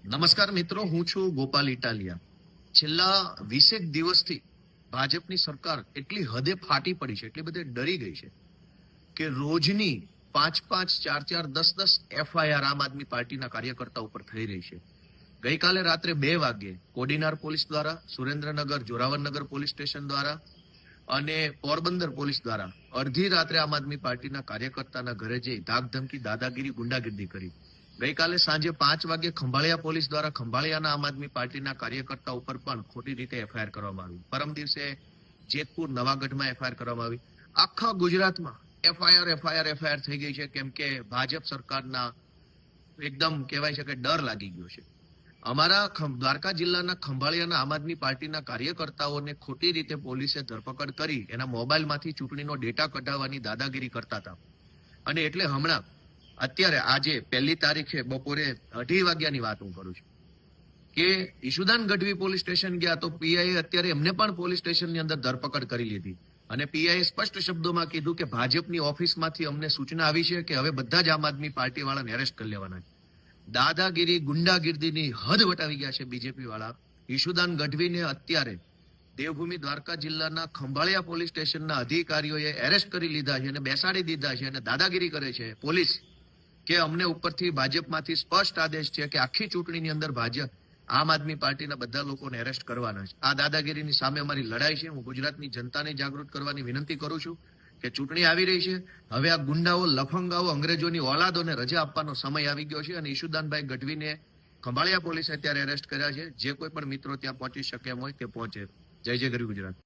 નમસ્કાર મિત્રો, હું છું ગોપાલ ઇટાલિયા. છેલ્લા 20 દિવસથી ભાજપની સરકાર એટલી હદે ફાટી પડી છે, એટલી બધી ડરી ગઈ છે કે રોજની 5, 4, 10 એફઆઈઆર આમ આદમી પાર્ટીના કાર્યકર્તા ઉપર થઈ રહી છે. ગઈકાલે રાત્રે 2 વાગ્યે કોડીનાર પોલીસ દ્વારા, સુરેન્દ્રનગર જોરાવરનગર પોલીસ સ્ટેશન દ્વારા અને પોરબંદર પોલીસ દ્વારા અડધી રાત્રે આમ આદમી પાર્ટીના કાર્યકર્તાના ઘરે જઈ ધાકધમકી, દાદાગીરી, ગુંડાગીરી કરી. ગઈકાલે સાંજે 5 વાગે ખંભાળિયા પોલીસ દ્વારા ખંભાળિયાના આમ આદમી પાર્ટીના કાર્યકર્તા ઉપર પણ ખોટી રીતે એફઆઈઆર કરવામાં આવી. પરમ દિવસે જેતપુર નવાગઢમાં એફઆઈઆર કરવામાં આવી. આખા ગુજરાતમાં એફઆઈઆર થઈ ગઈ છે, કેમ કે ભાજપ સરકારના એકદમ કહેવાય છે કે ડર લાગી ગયો છે. અમારા દ્વારકા જિલ્લાના ખંભાળિયાના આમ આદમી પાર્ટીના કાર્યકર્તાઓને ખોટી રીતે પોલીસે ધરપકડ કરી એના મોબાઈલમાંથી ચૂંટણીનો ડેટા કઢાવવાની દાદાગીરી કરતા હતા. અને એટલે હમણાં અત્યારે આજે 1 તારીખે બપોરે 2:30 વાગ્યાની વાત હું કરું છું કે ઈશુદાન ગઢવી પોલીસ સ્ટેશન ગયા તો પીઆઈએ અત્યારે એમને પણ પોલીસ સ્ટેશનની અંદર ધરપકડ કરી લીધી અને પીઆઈએ સ્પષ્ટ શબ્દોમાં કીધું કે ભાજપની ઓફિસમાંથી અમને સૂચના આવી છે કે હવે બધા જ આમ આદમી પાર્ટી વાળાને એરેસ્ટ કરી લેવાના છે. દાદાગીરી, ગુંડાગીરીની હદ વટાવી ગયા છે બીજેપી વાળા. ઈશુદાન ગઢવીને અત્યારે દેવભૂમિ દ્વારકા જિલ્લાના ખંભાળિયા પોલીસ સ્ટેશનના અધિકારીઓએ એરેસ્ટ કરી લીધા છે અને બેસાડી દીધા છે અને દાદાગીરી કરે છે પોલીસ કે અમને ઉપરથી ભાજપમાંથી સ્પષ્ટ આદેશ છે કે આખી ચૂંટણીની અંદર ભાજપ આમ આદમી પાર્ટીના બધા લોકોને એરેસ્ટ કરવાના છે. આ દાદાગીરીની સામે અમારી લડાઈ છે. હું ગુજરાતની જનતાને જાગૃત કરવાની વિનંતી કરું છું કે ચૂંટણી આવી રહી છે, હવે આ ગુંડાઓ, લફંગાઓ, અંગ્રેજોની ઓલાદોને રજા આપવાનો સમય આવી ગયો છે અને ઈશુદાનભાઈ ગઢવીને ખંભાળિયા પોલીસે અત્યારે એરેસ્ટ કર્યા છે. જે કોઈ પણ મિત્રો ત્યાં પહોંચી શકે એમ હોય તે પહોંચે. જય જય ગરવી ગુજરાત.